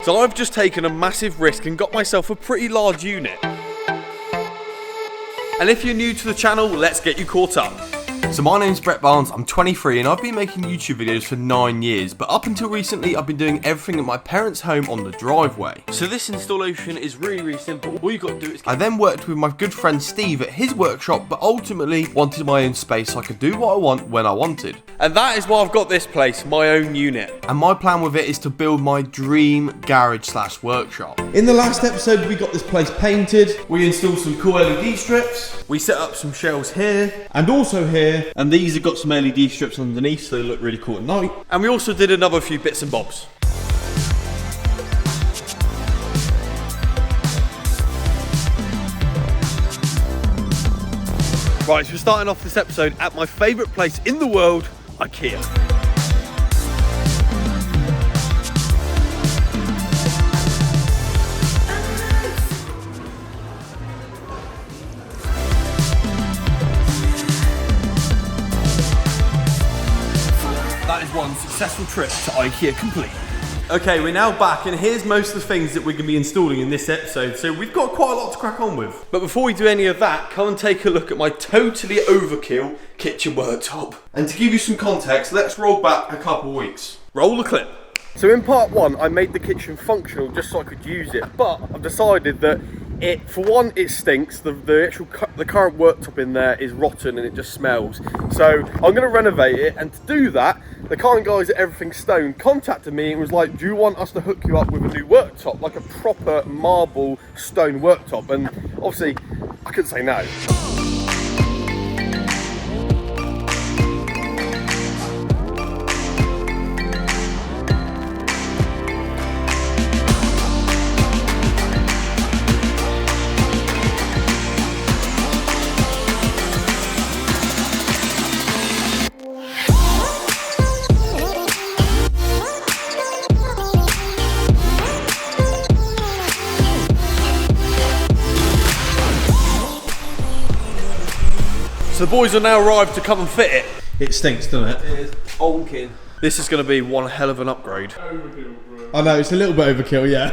So I've just taken a massive risk and got myself a pretty large unit. And if you're new to the channel, let's get you caught up. So my name's Brett Barnes, I'm 23 and I've been making YouTube videos for 9 years, but up until recently I've been doing everything at my parents' home on the driveway. So this installation is really simple. All you got to do is... I then worked with my good friend Steve at his workshop, but ultimately wanted my own space so I could do what I want when I wanted. And that is why I've got this place, my own unit. And my plan with it is to build my dream garage/workshop. In the last episode, we got this place painted. We installed some cool LED strips. We set up some shelves here. And also here. And these have got some LED strips underneath, so they look really cool at night. And we also did another few bits and bobs. Right, so we're starting off this episode at my favourite place in the world, IKEA. That is one successful trip to IKEA complete. Okay, we're now back and here's most of the things that we're going to be installing in this episode, so we've got quite a lot to crack on with. But before we do any of that, come and take a look at my totally overkill kitchen worktop. And to give you some context, let's roll back a couple weeks. Roll the clip. So in part one, I made the kitchen functional just so I could use it, but I've decided that for one, it stinks. The current worktop in there is rotten and it just smells. So I'm going to renovate it, and to do that, the kind guys at Everything Stone contacted me and was like, do you want us to hook you up with a new worktop, like a proper marble stone worktop? And obviously, I couldn't say no. So the boys are now arrived to come and fit it. It stinks, doesn't it? It is onking. This is going to be one hell of an upgrade. I know, it's a little bit overkill, yeah.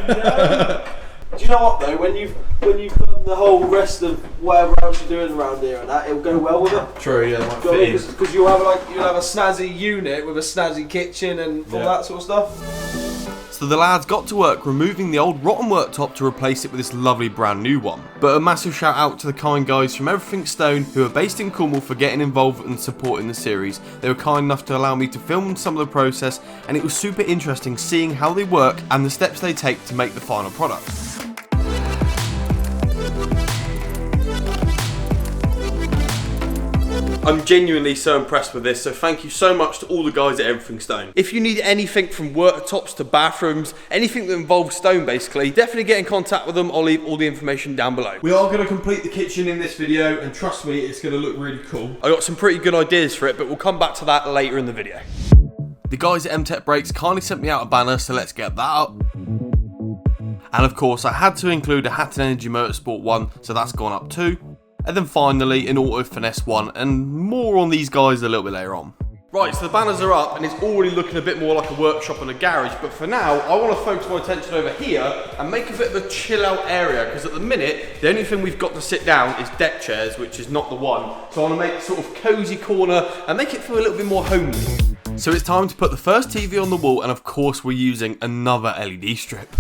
Do you know what though? When you've done the whole rest of whatever else you're doing around here and that, it'll go well with it. True, yeah, might fit in. Because you'll have a snazzy unit with a snazzy kitchen and all that sort of stuff. So the lads got to work removing the old rotten worktop to replace it with this lovely brand new one. But a massive shout out to the kind guys from Everything Stone who are based in Cornwall for getting involved and supporting the series. They were kind enough to allow me to film some of the process, and it was super interesting seeing how they work and the steps they take to make the final product. I'm genuinely so impressed with this, so thank you so much to all the guys at Everything Stone. If you need anything from worktops to bathrooms, anything that involves stone basically, definitely get in contact with them. I'll leave all the information down below. We are going to complete the kitchen in this video, and trust me, it's going to look really cool. I got some pretty good ideas for it, but we'll come back to that later in the video. The guys at MTech Brakes kindly sent me out a banner, so let's get that up. And of course I had to include a Hatton Energy Motorsport one, so that's gone up too. And then finally an Auto Finesse one, and more on these guys a little bit later on. Right, so the banners are up and it's already looking a bit more like a workshop and a garage, but for now I want to focus my attention over here and make a bit of a chill out area, because at the minute the only thing we've got to sit down is deck chairs, which is not the one. So I want to make a sort of cosy corner and make it feel a little bit more homely. So it's time to put the first TV on the wall, and of course we're using another LED strip.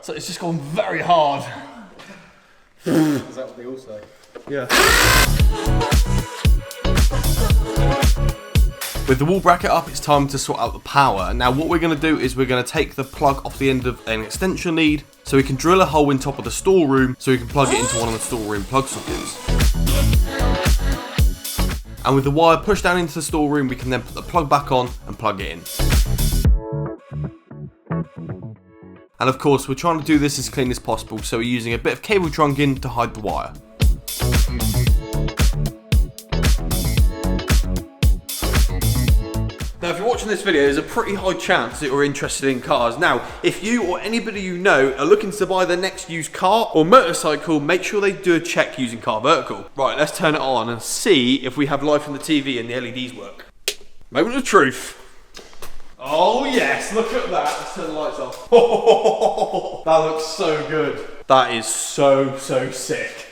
So it's just gone very hard. Is that what they all say? Yeah. With the wall bracket up, it's time to sort out the power. Now what we're going to do is we're going to take the plug off the end of an extension lead, so we can drill a hole in top of the storeroom so we can plug it into one of the storeroom plug sockets. And with the wire pushed down into the storeroom, we can then put the plug back on and plug it in. And of course we're trying to do this as clean as possible, so we're using a bit of cable trunking to hide the wire. Now, if you're watching this video, there's a pretty high chance that you're interested in cars. Now, if you or anybody you know are looking to buy their next used car or motorcycle, make sure they do a check using Car Vertical. Right, let's turn it on and see if we have life on the TV and the LEDs work. Moment of truth. Oh yes, look at that. Let's turn the lights off. That looks so good. That is so sick.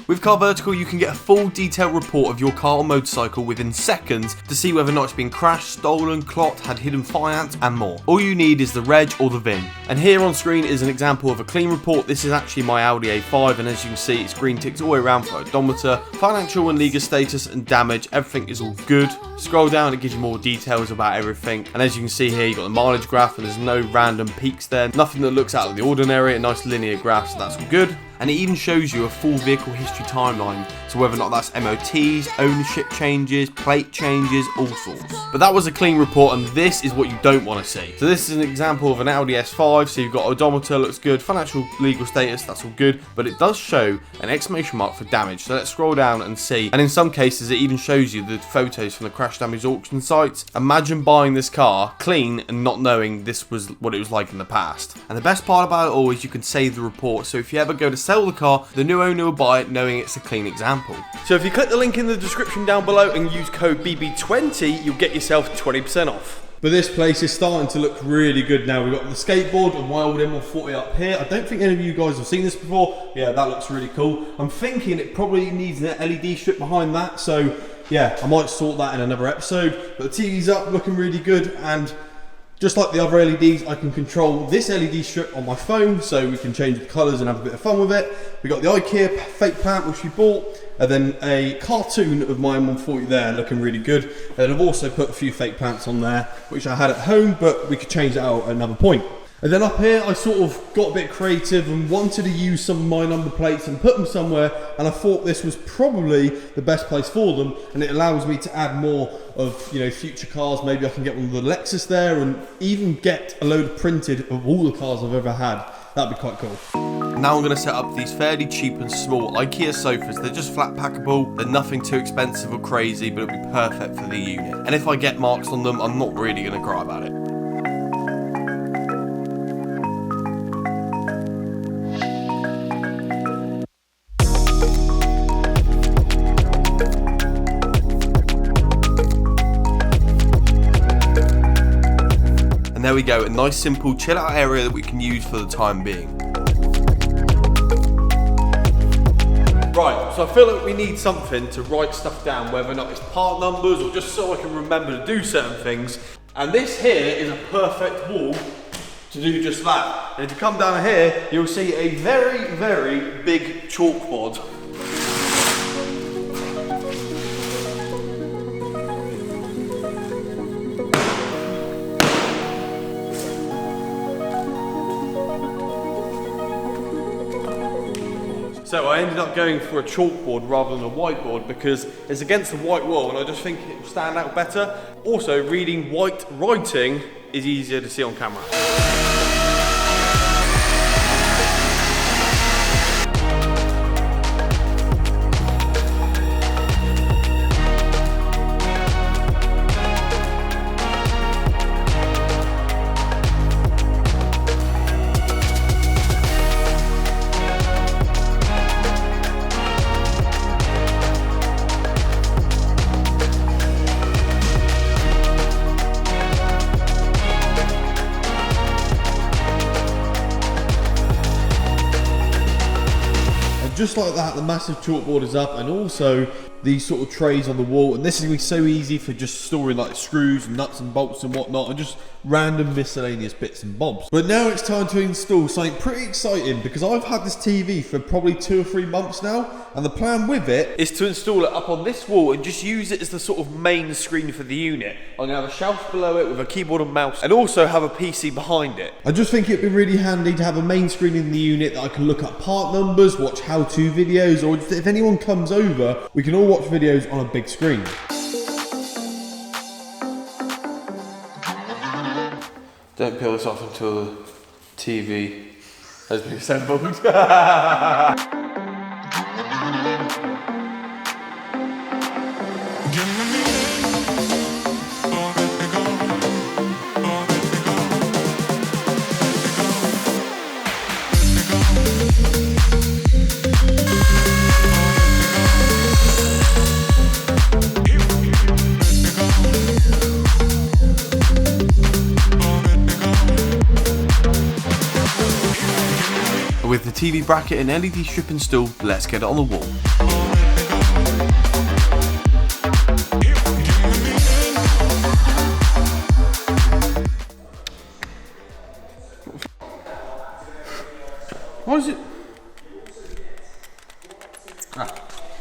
With Car Vertical, you can get a full detailed report of your car or motorcycle within seconds to see whether or not it's been crashed, stolen, clocked, had hidden finance, and more. All you need is the reg or the VIN. And here on screen is an example of a clean report. This is actually my Audi A5, and as you can see, it's green ticks all the way around for odometer, financial and legal status, and damage. Everything is all good. Scroll down, it gives you more details about everything. And as you can see here, you've got the mileage graph, and there's no random peaks there. Nothing that looks out of the ordinary, a nice linear graph, so that's all good. And it even shows you a full vehicle history timeline, so whether or not that's MOTs, ownership changes, plate changes, all sorts. But that was a clean report, and this is what you don't want to see. So this is an example of an Audi S5, so you've got odometer, looks good, financial legal status, that's all good, but it does show an exclamation mark for damage. So let's scroll down and see, and in some cases it even shows you the photos from the crash damage auction sites. Imagine buying this car clean and not knowing this was what it was like in the past. And the best part about it all is you can save the report, so if you ever go to sell the car, the new owner will buy it knowing it's a clean example. So if you click the link in the description down below and use code BB20, you'll get yourself 20% off. But this place is starting to look really good now. We've got the skateboard and my old M140 up here. I don't think any of you guys have seen this before. Yeah, that looks really cool. I'm thinking it probably needs an LED strip behind that. So yeah, I might sort that in another episode. But the TV's up, looking really good. And just like the other LEDs, I can control this LED strip on my phone, so we can change the colours and have a bit of fun with it. We got the IKEA fake plant which we bought, and then a cartoon of my M140 there, looking really good. And I've also put a few fake plants on there, which I had at home, but we could change that out at another point. And then up here, I sort of got a bit creative and wanted to use some of my number plates and put them somewhere, and I thought this was probably the best place for them, and it allows me to add more of, you know, future cars. Maybe I can get one of the Lexus there, and even get a load printed of all the cars I've ever had. That'd be quite cool. Now I'm going to set up these fairly cheap and small IKEA sofas. They're just flat packable, they're nothing too expensive or crazy, but it'll be perfect for the unit. And if I get marks on them, I'm not really going to cry about it. And there we go, a nice simple chill out area that we can use for the time being. Right, so I feel like we need something to write stuff down, whether or not it's part numbers or just so I can remember to do certain things. And this here is a perfect wall to do just that. And if you come down here, you'll see a very big chalkboard. So I ended up going for a chalkboard rather than a whiteboard because it's against the white wall and I just think it will stand out better. Also, reading white writing is easier to see on camera. Just like that, the massive chalkboard is up, and also these sort of trays on the wall, and this is going to be so easy for just storing like screws and nuts and bolts and whatnot, and just random miscellaneous bits and bobs. But now it's time to install something pretty exciting, because I've had this TV for probably 2 or 3 months now, and the plan with it is to install it up on this wall and just use it as the sort of main screen for the unit. I'm going to have a shelf below it with a keyboard and mouse, and also have a PC behind it. I just think it'd be really handy to have a main screen in the unit that I can look up part numbers, watch how-to videos, or if anyone comes over, we can all watch videos on a big screen. Don't peel this off until the TV has been assembled. TV bracket and LED strip installed, let's get it on the wall. Why is it?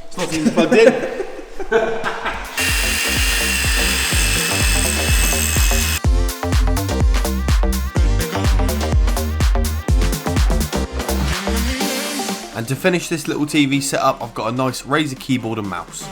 It's not even plugged in. And to finish this little TV setup, I've got a nice Razer keyboard and mouse.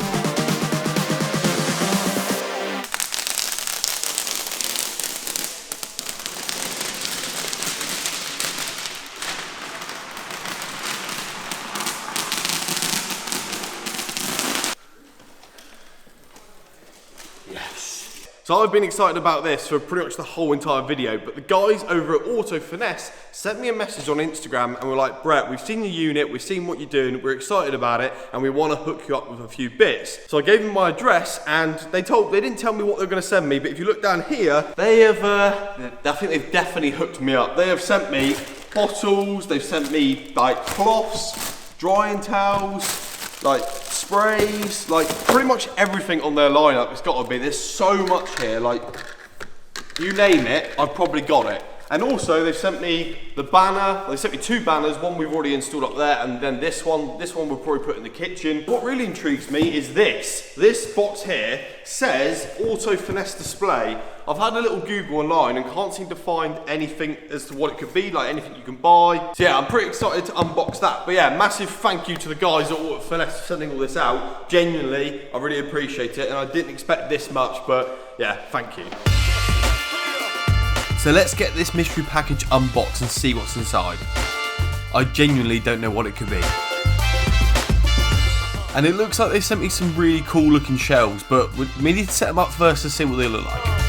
So I've been excited about this for pretty much the whole entire video, but the guys over at Auto Finesse sent me a message on Instagram and were like, Brett, we've seen your unit, we've seen what you're doing, we're excited about it, and we want to hook you up with a few bits. So I gave them my address, and they didn't tell me what they're going to send me, but if you look down here, they have, I think they've definitely hooked me up. They have sent me bottles, they've sent me like cloths, drying towels, like sprays, like pretty much everything on their lineup. It's got to be. There's so much here. Like you name it, I've probably got it. And also they've sent me the banner. They sent me two banners. One we've already installed up there, and then this one. This one we'll probably put in the kitchen. What really intrigues me is this. This box here says Auto Finesse display. I've had a little Google online and can't seem to find anything as to what it could be, like anything you can buy. So yeah, I'm pretty excited to unbox that. But yeah, massive thank you to the guys at Auto Finesse for sending all this out. Genuinely, I really appreciate it, and I didn't expect this much, but yeah, thank you. So let's get this mystery package unboxed and see what's inside. I genuinely don't know what it could be. And it looks like they sent me some really cool looking shelves, but we need to set them up first to see what they look like.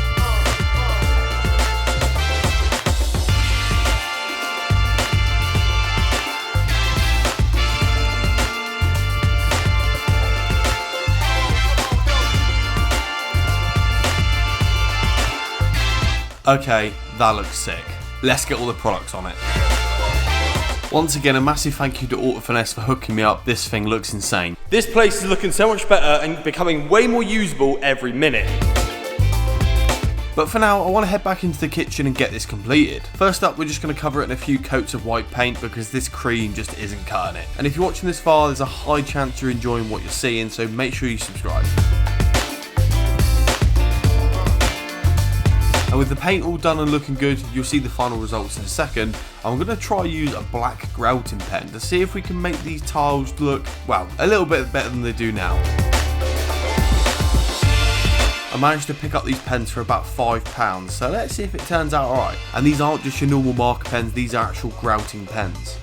Okay, that looks sick. Let's get all the products on it. Once again, a massive thank you to Auto Finesse for hooking me up. This thing looks insane. This place is looking so much better and becoming way more usable every minute. But for now, I want to head back into the kitchen and get this completed. First up, we're just going to cover it in a few coats of white paint because this cream just isn't cutting it. And if you're watching this far, there's a high chance you're enjoying what you're seeing, so make sure you subscribe. And with the paint all done and looking good, you'll see the final results in a second. I'm going to try use a black grouting pen to see if we can make these tiles look, well, a little bit better than they do now. I managed to pick up these pens for about £5, so let's see if it turns out alright. And these aren't just your normal marker pens, these are actual grouting pens.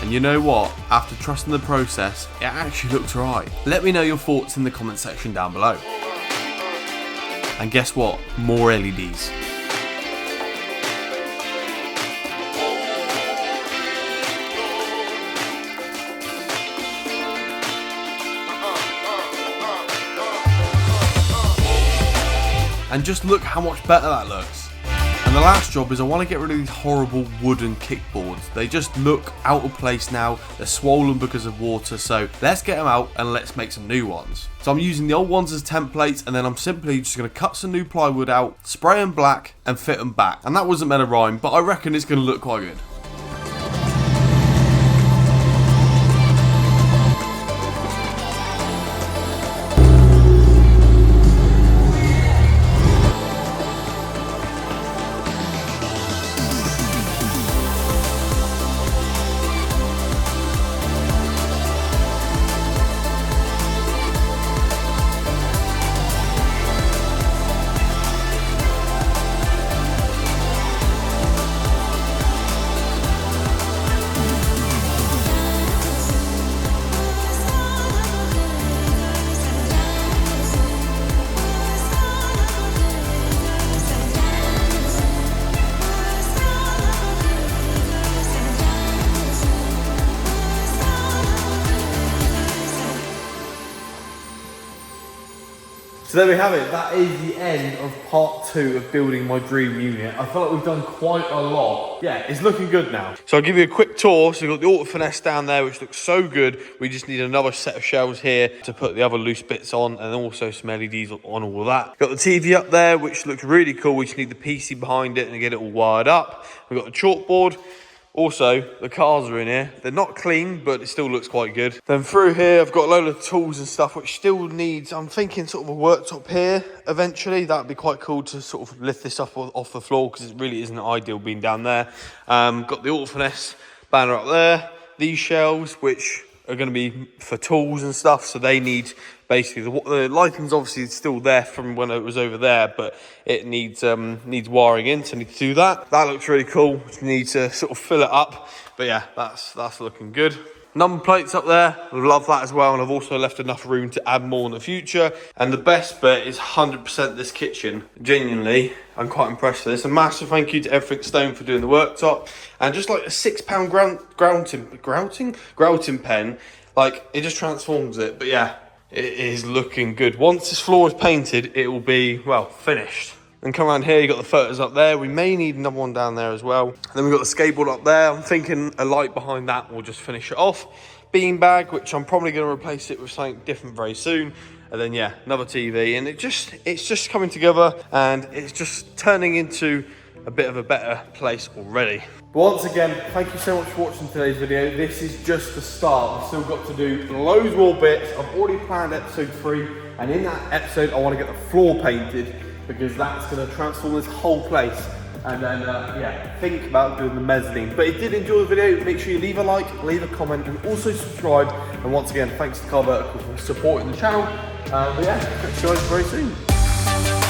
And you know what? After trusting the process, it actually looks alright. Let me know your thoughts in the comment section down below. And guess what? More LEDs. And just look how much better that looks. And the last job is I want to get rid of these horrible wooden kickboards. They just look out of place now. They're swollen because of water, so let's get them out and let's make some new ones. So I'm using the old ones as templates, and then I'm simply just going to cut some new plywood out, spray them black and fit them back. And that wasn't meant to rhyme, but I reckon it's going to look quite good. So there we have it. That is the end of part 2 of building my dream unit. I feel like we've done quite a lot. Yeah, it's looking good now. So I'll give you a quick tour. So we've got the Auto Finesse down there, which looks so good. We just need another set of shelves here to put the other loose bits on, and also some LEDs on all of that. Got the TV up there, which looks really cool. We just need the PC behind it and get it all wired up. We've got the chalkboard. Also, the cars are in here. They're not clean, but it still looks quite good. Then through here, I've got a load of tools and stuff, which still needs, I'm thinking sort of a worktop here eventually. That'd be quite cool to sort of lift this up off the floor, because it really isn't ideal being down there. Got the Auto Finesse banner up there. These shelves, which are going to be for tools and stuff, so they need basically the lighting's obviously still there from when it was over there, but it needs wiring in, so I need to do that. That looks really cool. Just need to sort of fill it up, but yeah, that's looking good. Number plates up there, love that as well, and I've also left enough room to add more in the future. And the best bit is 100% this kitchen. Genuinely, I'm quite impressed with this. A massive thank you to Everything Stone for doing the worktop, and just like a £6 grouting pen, like it just transforms it. But yeah, it is looking good. Once this floor is painted, it will be, well, finished. Then come around here, you got the photos up there. We may need another one down there as well. And then we've got the skateboard up there. I'm thinking a light behind that will just finish it off. Beanbag, which I'm probably going to replace it with something different very soon. And then yeah, another TV, and it's just coming together, and it's just turning into a bit of a better place already. But once again, thank you so much for watching today's video. This is just the start. We've still got to do loads more bits. I've already planned episode 3, and in that episode I want to get the floor painted, because that's going to transform this whole place. And then yeah, think about doing the mezzanine. But if you did enjoy the video, make sure you leave a like, leave a comment, and also subscribe. And once again, thanks to Car Vertical for supporting the channel. But yeah, catch you guys very soon.